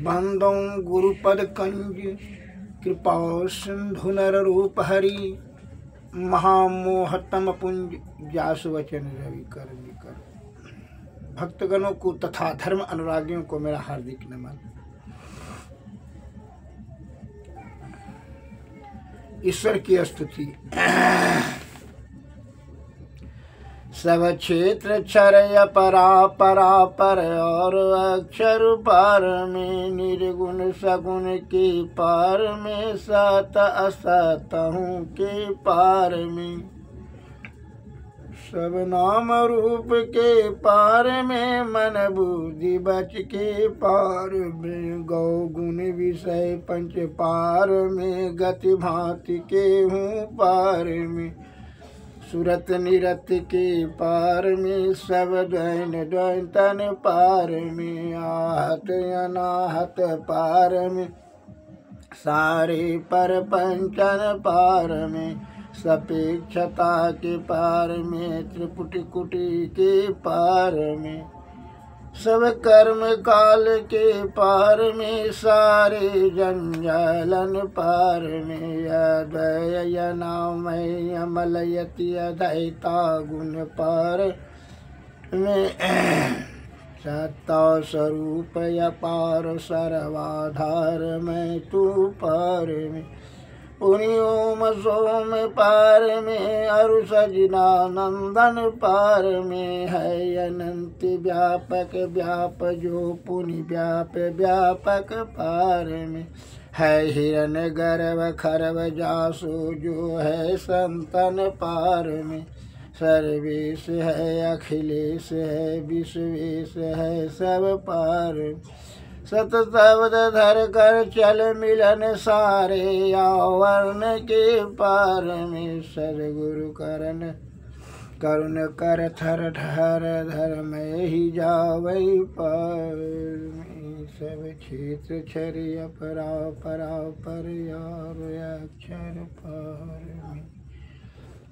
बंदों गुरुपद कंज कृपा सिंधु नर रूप हरि महामोहतम पुंज जासु वचन रवि कर निकर। भक्तगणों को तथा धर्म अनुरागियों को मेरा हार्दिक नमन। ईश्वर की स्तुति। सब क्षेत्र क्षरय परा परा पर और अक्षर पार में निर्गुण सगुण के पार में सत असत हूँ के पार में सब नाम रूप के पार में मन बुद्धि बच के पार में गौ गुण विषय पंच पार में गति भांति के हूँ पार में सुरत निरत के पार में सब द्वैन द्वैन तन पार में आहत अनाहत पार में सारे पर पंचन पार में सपेक्षता के पार में त्रिपुटी कुटी के पार में सब कर्म काल के पार में सारे जंजालन पार में अद्वय नामय अमलयति अद्वैता गुण पार में सत्ता स्वरूप अपार सर्वाधार में तू पार में पुनि ओम सोम पार में अरु सजना नंदन पार में है अनंत व्यापक व्याप जो पुनि व्याप व्यापक पार में है हिरण गर्भ खरब जासु जो है संतन पार में सर्वेश है अखिलेश है विश्वेश है सब पार सत शब्द धर कर चल मिलन सारे आवरण के पार में सदगुरु करण करुण कर थर ठहर धर में ही जावई पार में सब क्षेत्र छरिय परा परा पर यार अक्षर पार में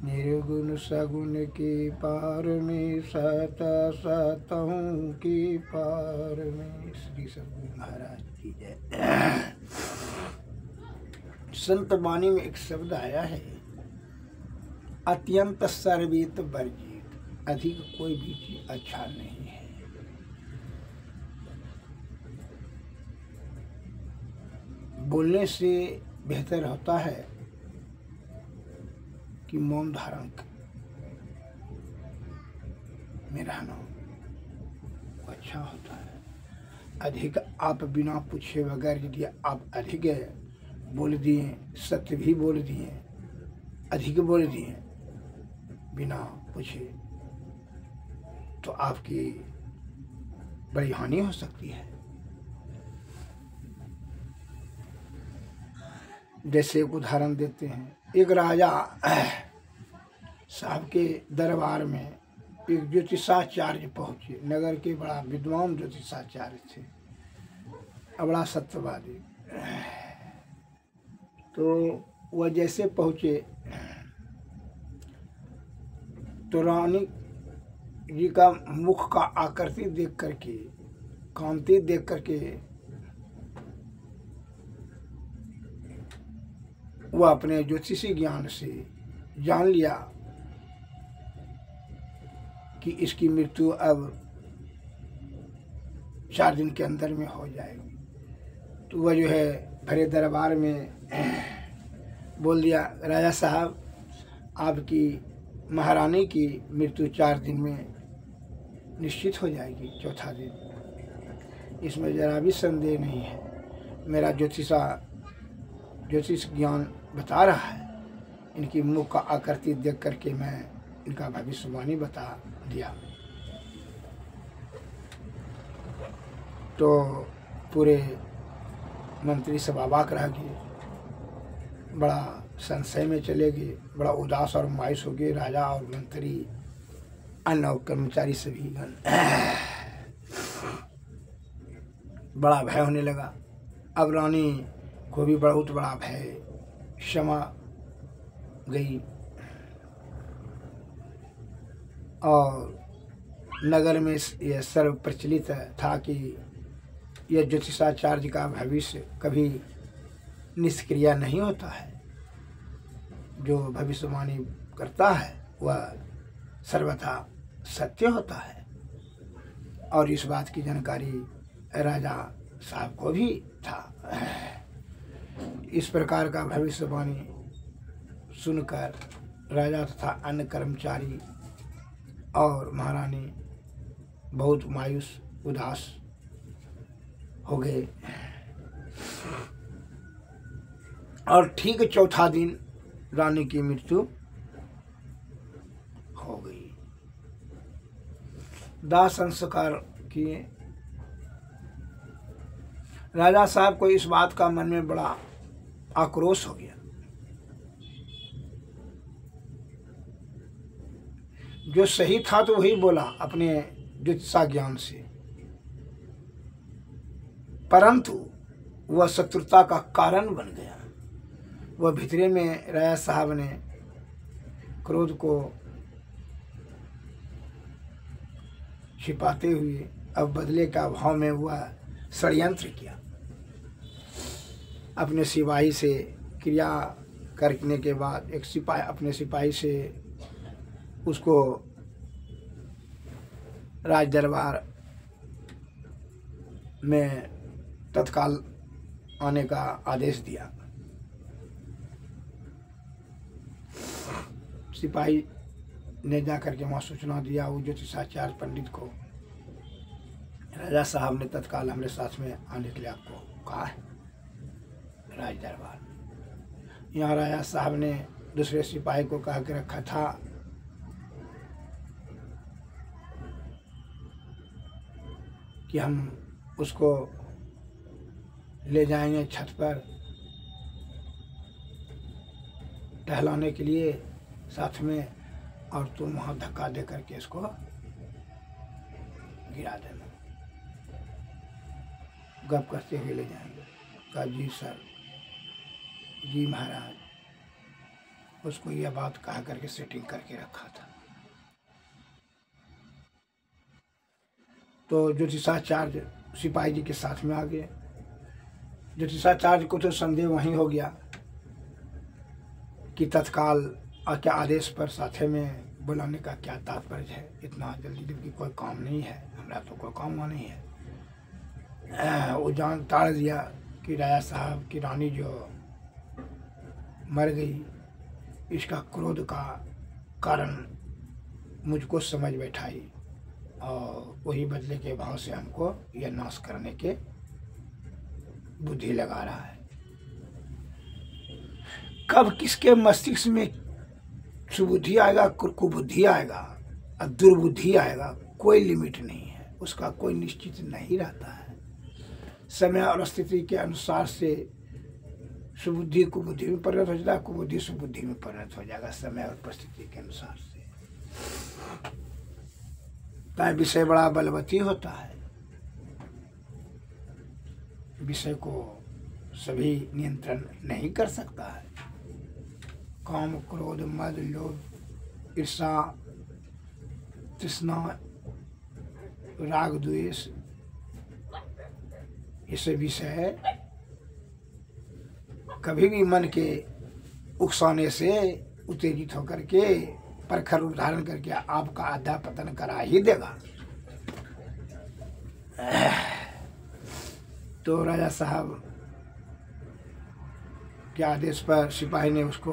निर्गुण सगुण के पार में सत सत हूँ के पार में। श्री सद्गुरु महाराज की जय। संत वाणी में एक शब्द आया है, अत्यंत सर्वित वर्जित, अधिक कोई भी चीज अच्छा नहीं है। बोलने से बेहतर होता है कि मौन धारण में रहना अच्छा होता है। अधिक आप बिना पूछे बगैर यदि आप अधिक बोल दिए, सत्य भी बोल दिए, अधिक बोल दिए बिना पूछे, तो आपकी बड़ी हानि हो सकती है। जैसे एक उदाहरण देते हैं, एक राजा साहब के दरबार में एक ज्योतिषाचार्य पहुंचे। नगर के बड़ा विद्वान ज्योतिषाचार्य थे, बड़ा सत्यवादी। तो वह जैसे पहुंचे तो रानी जी का मुख का आकृति देख करके, कांति देख करके वह अपने ज्योतिषी ज्ञान से जान लिया कि इसकी मृत्यु अब 4 दिन के अंदर में हो जाएगी। तो वह जो है भरे दरबार में बोल दिया, राजा साहब आपकी महारानी की मृत्यु 4 दिन में निश्चित हो जाएगी, चौथा दिन। इसमें जरा भी संदेह नहीं है। मेरा ज्योतिष ज्ञान बता रहा है। इनकी मुख का आकृति देख करके मैं इनका भविष्यवाणी बता दिया। तो पूरे मंत्री सब अवाक रह गए, बड़ा संशय में चले गए, बड़ा उदास और मायूस हो गए राजा और मंत्री, अन्य और कर्मचारी सभी। बड़ा भय होने लगा। अब रानी को भी बहुत बड़ा भय क्षमा गई और नगर में यह सर्व प्रचलित था कि यह ज्योतिषाचार्य का भविष्य कभी निष्क्रिय नहीं होता है। जो भविष्यवाणी करता है वह सर्वथा सत्य होता है। और इस बात की जानकारी राजा साहब को भी था। इस प्रकार का भविष्यवाणी सुनकर राजा तथा अन्य कर्मचारी और महारानी बहुत मायूस उदास हो गए। और ठीक चौथा दिन रानी की मृत्यु हो गई। दाह संस्कार किए। राजा साहब को इस बात का मन में बड़ा आक्रोश हो गया। जो सही था तो वही बोला अपने ज्योतिषा ज्ञान से, परंतु वह शत्रुता का कारण बन गया। वह भीतरे में राजा साहब ने क्रोध को छिपाते हुए अब बदले का भाव में वह षड्यंत्र किया। अपने सिपाही से क्रिया करने के बाद अपने सिपाही से उसको राज दरबार में तत्काल आने का आदेश दिया। सिपाही ने जाकर के वहाँ सूचना दिया वो ज्योतिषाचार्य पंडित को, राजा साहब ने तत्काल हमारे साथ में आने के लिए आपको कहा है राज दरबार। यहाँ राजा साहब ने दूसरे सिपाही को कह के रखा था कि हम उसको ले जाएंगे छत पर टहलाने के लिए साथ में, और तुम वहाँ धक्का दे करके इसको गिरा देना। गप करते हुए ले जाएंगे। कहा जी सर, जी महाराज। उसको यह बात कहा करके सेटिंग करके रखा था। तो ज्योतिषाचार्य सिपाही जी के साथ में आ गए। ज्योतिषाचार्य को तो संदेह वहीं हो गया कि तत्काल क्या आदेश पर साथे में बुलाने का क्या तात्पर्य है। इतना जल्दी जल्दी कोई काम नहीं है, हमारा तो कोई काम नहीं है। वो जान टाल दिया कि राजा साहब की रानी जो मर गई, इसका क्रोध का कारण मुझको समझ बैठाई और वही बदले के भाव से हमको यह नाश करने के बुद्धि लगा रहा है। कब किसके मस्तिष्क में सुबुद्धि आएगा, कुबुद्धि आएगा और दुर्बुद्धि आएगा, कोई लिमिट नहीं है, उसका कोई निश्चित नहीं रहता है। समय और स्थिति के अनुसार से सुबुद्धि कुबुद्धि में परिणत हो जाता है, कुबुद्धि सुबुद्धि में परिणत हो जाएगा समय और परिस्थिति के अनुसार से। ताकि विषय बड़ा बलवती होता है, विषय को सभी नियंत्रण नहीं कर सकता है। काम क्रोध मद लोभ ईर्षा तृष्णा राग द्वेष ये सब विषय कभी भी मन के उकसाने से उत्तेजित होकर के प्रखर रूप धारण करके आपका आधा पतन करा ही देगा। तो राजा साहब के आदेश पर सिपाही ने उसको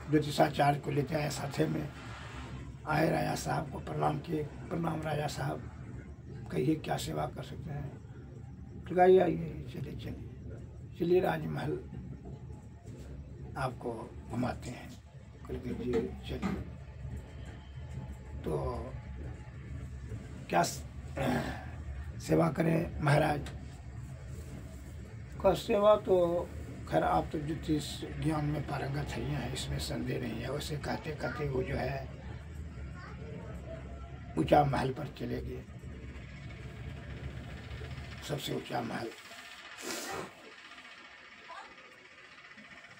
ज्योतिषाचार्य को लेते आया। साथे में आए, राजा साहब को प्रणाम किए। प्रणाम राजा साहब, कहिए क्या सेवा कर सकते हैं। तो कहिए आइए, चलिए चलिए चलिए राजमहल आपको घुमाते हैं। करके जी चलिए। तो क्या सेवा करें महाराज? का सेवा तो खैर आप तो ज्योतिष ज्ञान में पारंगत हैं, इसमें संदेह नहीं है। वैसे कहते कहते वो जो है ऊंचा महल पर चले गए। सबसे ऊंचा महल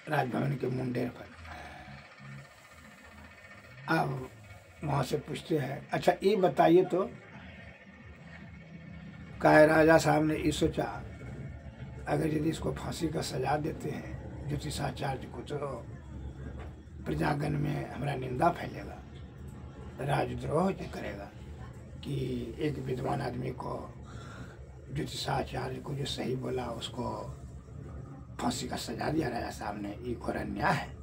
राजभवन के मुंडेर पर। अब वहाँ से पूछते हैं, अच्छा ये बताइए तो, कहा राजा साहब ने ये सोचा अगर यदि इसको फांसी का सजा देते हैं ज्योतिषाचार्य को, तो प्रजागण में हमारा निंदा फैलेगा, राजद्रोह जो करेगा कि एक विद्वान आदमी को, ज्योतिषाचार्य को जो सही बोला उसको फांसी का सजा दिया राजा साहब ने, ये घोर अन्याय है।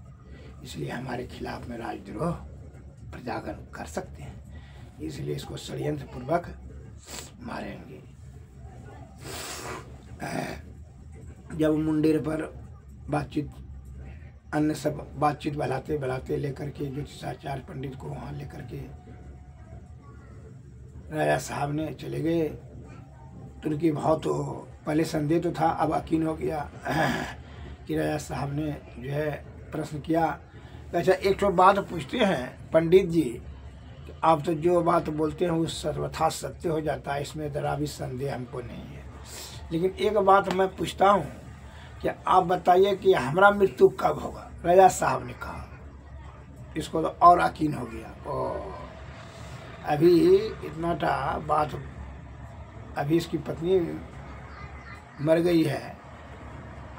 इसलिए हमारे खिलाफ में राजद्रोह प्रजागण कर सकते हैं, इसलिए इसको षड्यंत्र पूर्वक मारेंगे। जब मुंडेर पर बातचीत, अन्य सब बातचीत बढ़ाते बढ़ाते लेकर के ज्योतिषाचार्य पंडित को वहाँ लेकर के राजा साहब ने चले गए। तो उनकी भाव तो पहले संदेह तो था, अब यकीन हो गया कि राजा साहब ने जो है प्रश्न किया। अच्छा, एक तो बात पूछते हैं पंडित जी, आप तो जो बात बोलते हैं वो सर्वथा सत्य हो जाता है, इसमें जरा भी संदेह हमको नहीं है। लेकिन एक बात मैं पूछता हूँ कि आप बताइए कि हमारा मृत्यु कब होगा? राजा साहब ने कहा। इसको तो और यकीन हो गया। अभी इतना टा बात, अभी इसकी पत्नी मर गई है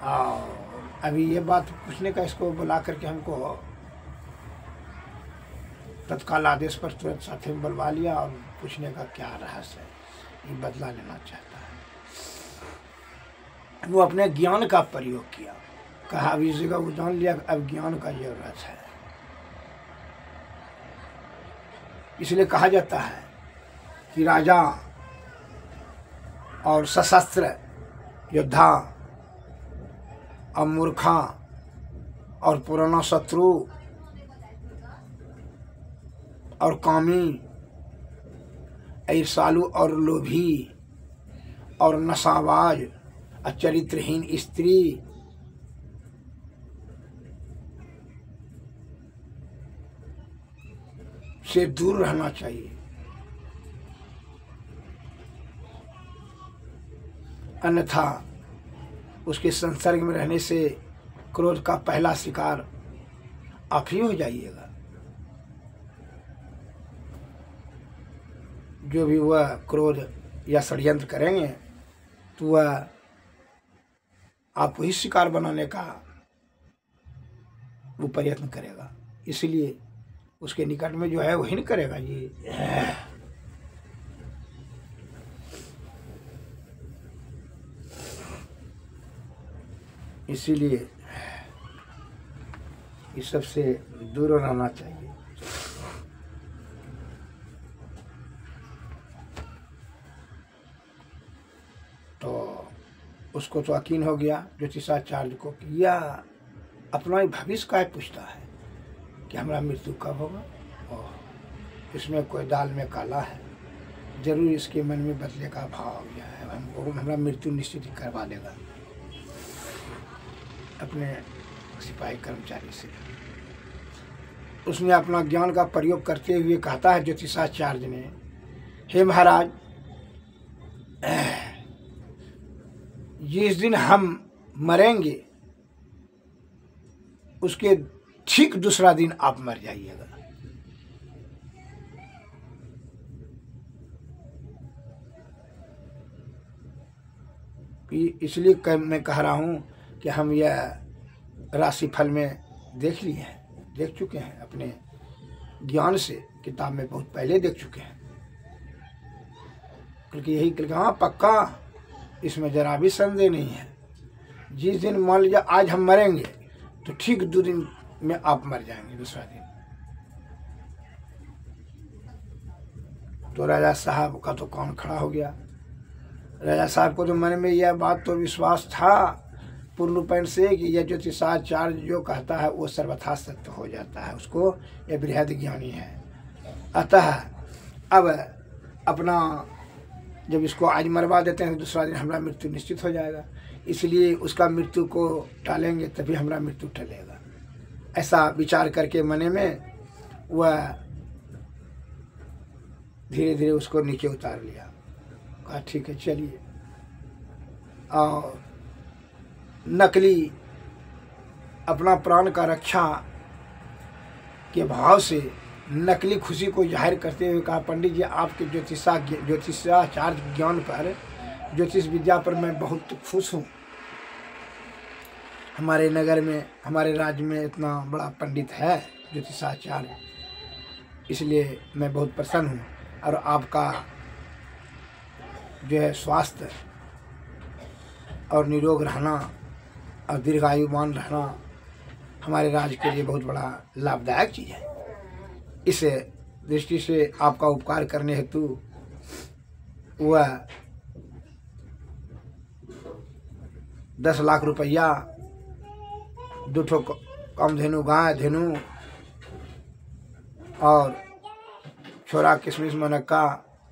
और अभी ये बात पूछने का इसको बुला करके हमको तत्काल आदेश पर तुरंत साथ में बुलवा लिया और पूछने का क्या रहस्य है, ये बदला लेना चाहता है। वो अपने ज्ञान का प्रयोग किया, कहा अभी इस जगह वो जान लिया, अब ज्ञान का जरूरत है। इसलिए कहा जाता है कि राजा और सशस्त्र योद्धा और मूर्खा और पुराना शत्रु और कामी, ईर्ष्यालु और लोभी और नशाबाज और चरित्रहीन स्त्री से दूर रहना चाहिए। अन्यथा उसके संसर्ग में रहने से क्रोध का पहला शिकार आप ही हो जाइएगा। जो भी वह क्रोध या षड्यंत्र करेंगे तो वह आपको ही शिकार बनाने का वो प्रयत्न करेगा। इसलिए उसके निकट में जो है वही नहीं करेगा जी। इसीलिए इस सब से दूर रहना चाहिए। तो उसको तो यकीन हो गया ज्योतिषाचार्य को कि यह अपना ही भविष्य का पूछता है कि हमारा मृत्यु कब होगा, और इसमें कोई दाल में काला है, जरूर इसके मन में बदले का भाव हो गया है, हमको हमारा मृत्यु निश्चित ही करवा देगा अपने सिपाही कर्मचारी से। उसने अपना ज्ञान का प्रयोग करते हुए कहता है ज्योतिषाचार्य ने, हे महाराज, जिस दिन हम मरेंगे उसके ठीक दूसरा दिन आप मर जाइएगा। इसलिए मैं कह रहा हूं कि हम यह राशिफल में देख लिए हैं, देख चुके हैं अपने ज्ञान से, किताब में बहुत पहले देख चुके हैं। क्योंकि यही क्योंकि हाँ पक्का, इसमें जरा भी संदेह नहीं है। जिस दिन मान लीजिए आज हम मरेंगे तो ठीक 2 दिन में आप मर जाएंगे, दूसरा दिन। तो राजा साहब का तो कौन खड़ा हो गया। राजा साहब को तो मन में यह बात तो विश्वास था पूर्ण रूपेण से कि यह ज्योतिषाचार्य जो कहता है वो सर्वथा सत्य हो जाता है, उसको यह बृहद ज्ञानी है। अतः अब अपना जब इसको आज मरवा देते हैं तो दूसरा दिन हमारा मृत्यु निश्चित हो जाएगा, इसलिए उसका मृत्यु को टालेंगे तभी हमारा मृत्यु टलेगा। ऐसा विचार करके मन में वह धीरे धीरे उसको नीचे उतार लिया। कहा ठीक है चलिए। और नकली अपना प्राण का रक्षा के भाव से नकली खुशी को जाहिर करते हुए कहा, पंडित जी आपके ज्योतिषाचार्य ज्ञान पर, ज्योतिष विद्या पर मैं बहुत खुश हूँ। हमारे नगर में, हमारे राज्य में इतना बड़ा पंडित है ज्योतिषाचार्य, इसलिए मैं बहुत प्रसन्न हूँ। और आपका जो है स्वास्थ्य और निरोग रहना और दीर्घायुमान रहना हमारे राज्य के लिए बहुत बड़ा लाभदायक चीज़ है। इस दृष्टि से आपका उपकार करने हेतु वह 10 लाख रुपया 2 कामधेनु गाय धेनु और छोरा किशमिश मनक्का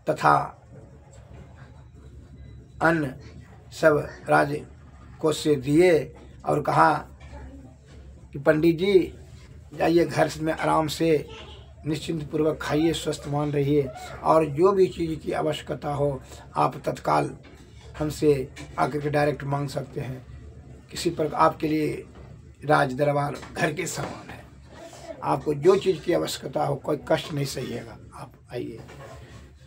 तथा अन्य सब राज्य को से दिए और कहा कि पंडित जी जाइए घर में आराम से निश्चिंत पूर्वक खाइए, स्वस्थमान रहिए, और जो भी चीज़ की आवश्यकता हो आप तत्काल हमसे आकर के डायरेक्ट मांग सकते हैं। किसी पर आपके लिए राज दरबार घर के समान है। आपको जो चीज़ की आवश्यकता हो कोई कष्ट नहीं सहिएगा, आप आइए।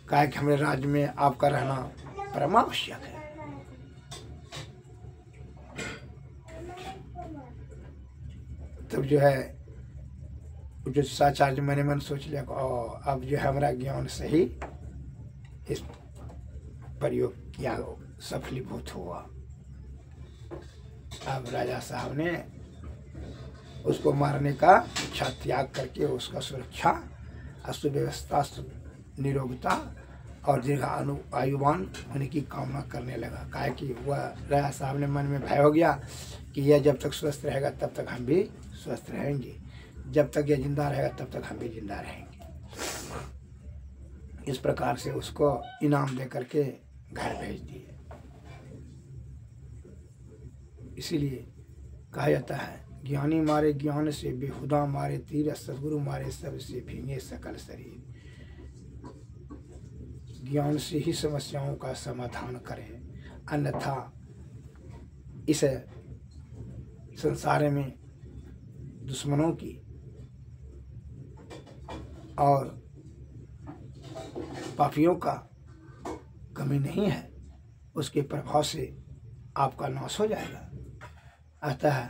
काहे कि हमारे राज्य में आपका रहना परमावश्यक है। तब जो है ज्योतिषाचार्य मैंने मन सोच लिया अब जो है हमारा ज्ञान सही इस प्रयोग किया सफलीभूत हुआ। अब राजा साहब ने उसको मारने का इच्छा त्याग करके उसका सुरक्षा, सुव्यवस्था, निरोगता और दीर्घ आयुवान होने की कामना करने लगा। काहे कि वह राजा साहब ने मन में भय हो गया कि यह जब तक स्वस्थ रहेगा तब तक हम भी स्वस्थ रहेंगे, जब तक यह जिंदा रहेगा तब तक हम भी जिंदा रहेंगे। इस प्रकार से उसको इनाम दे करके घर भेज दिए। इसीलिए कहा जाता है ज्ञानी मारे ज्ञान से, बेहुदा मारे तीर, सदगुरु मारे सबसे भींगे सकल शरीर। ज्ञान से ही समस्याओं का समाधान करें, अन्यथा इस संसार में दुश्मनों की और पापियों का कमी नहीं है, उसके प्रभाव से आपका नाश हो जाएगा। अतः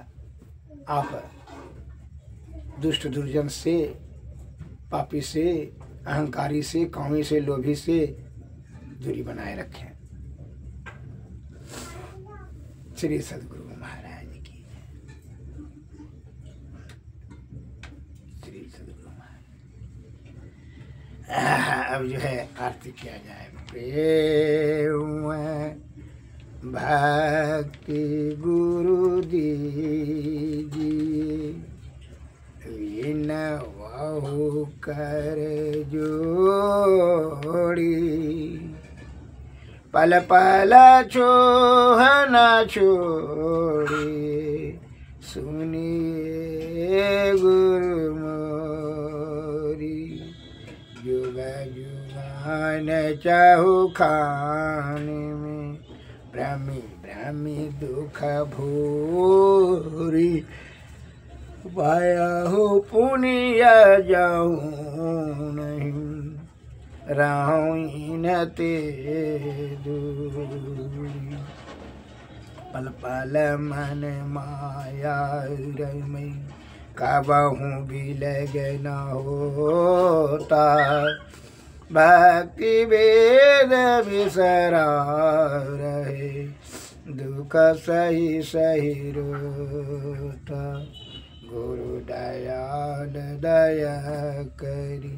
आप दुष्ट दुर्जन से, पापी से, अहंकारी से, कामी से, लोभी से दूरी बनाए रखें। श्री सद्गुरु महाराज की, श्री सद्गुरु महाराज। अब जो है आरती किया जाए। प्रेम भक्ति गुरु दीजिए, विनवहु कर जोड़ी, पल पल छोह न छोड़ी, सुनिए गुरु मोरी, जुग जुगान चाहु खाने में, भ्रमी भ्रमी दुख भूरी, पाया हो पुण्य जाऊं नहीं, राहुं न ते दूरी, पल पल मन माया रमई, कबहूँ भी लग न होता, भक्ति वेद बिसरा रहे, दुख सही सही रोता, गुरु दयाल दया करी,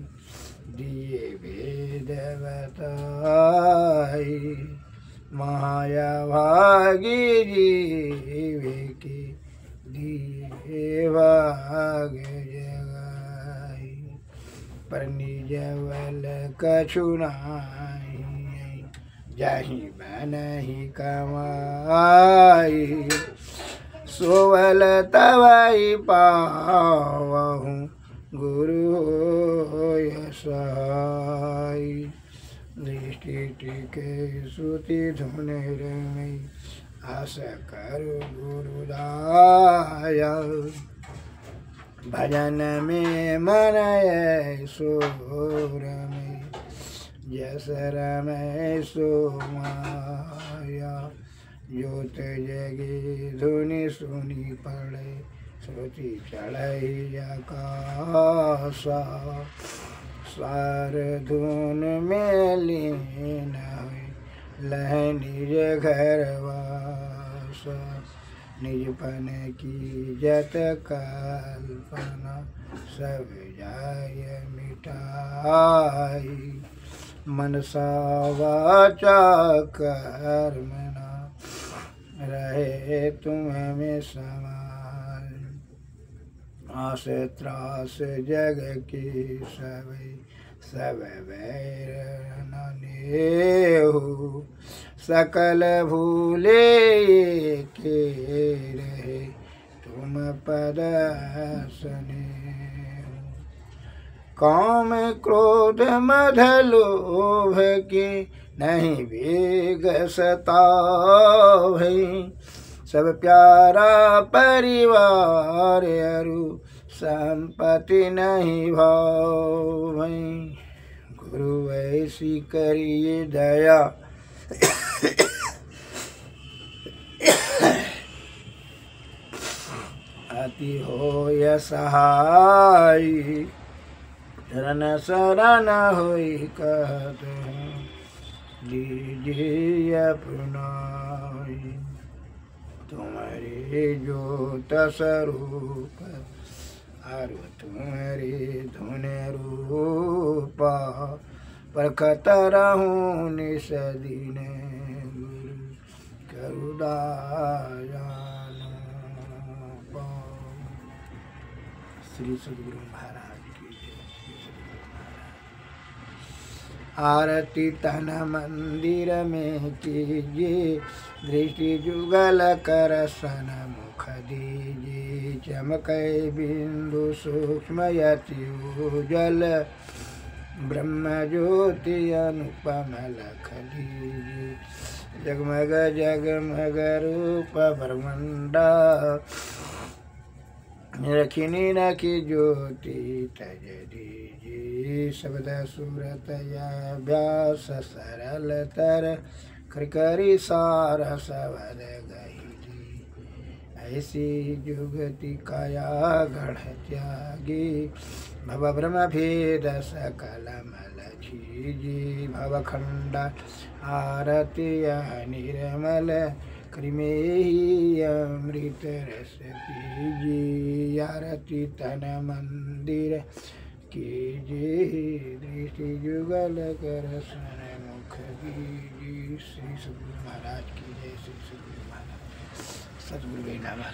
दिए वेद बताई, माया भागी जीवे की, दिए भाग जगाई, पर निज बल कछु नाही, जाहि बनहि कमाई, सोवल तवै पावहु, गुरु होय सहाय, दृष्टि टिके श्रुति धुन रमई, आस करु गुरुदाया, भजन में मन ऐसो रमई, जस रमै सो माया, जोत जगी धुनि सुनी पड़े श्रुति चढ़ई आकाशा सार धुन में लीन हुई लह निज घर वासा निजपन की जत कल्पना सब जाय मिटाई मनसा वाचा कर्मणा रहे तुम्हें में समाय आस त्रास जग की सब वैर न नेहु सकल भूले के रहे तुम पद स्नेहु काम क्रोध मद लोभ के नहीं वेग सतावै सब प्यारा परिवार अरु संपत्ति नहीं भावै गुरु ऐसी करिए दया अति हो सहाय शरण शरण होई कहत लीजिए अपनाई तुम्हारे ज्योत स्वरूप अरु तुम्हारे धुन रूपा परखत रहूं निस दिन गुरु करुणाया श्री सद्गुरु महाराज की आरती तन मंदिर में कीजिए दृष्टि जुगल कर सन मुख दीजिए चमकै बिंदु सूक्ष्म यति उजल ब्रह्म ज्योति अनुपम लख दीजिए जगमग जगमग रूप ब्रह्मंडा रखिनी रखी ज्योति तज दीजिए शब्द सूरत व्यास सरल तर करी सार सबद गही ऐसी जुगति काया गढ़ त्यागी भव ब्रह्म भेद सकल मल छीजी भव खंड आरती निर्मल कृमेहि अमृत रस पीजी आरती तन मंदिर कीजिए दृष्टि जुगल कर सन मुख दीजिए श्री सद्गुरु महाराज की जय श्री सद्गुरु महाराज सद्गुरु नमः।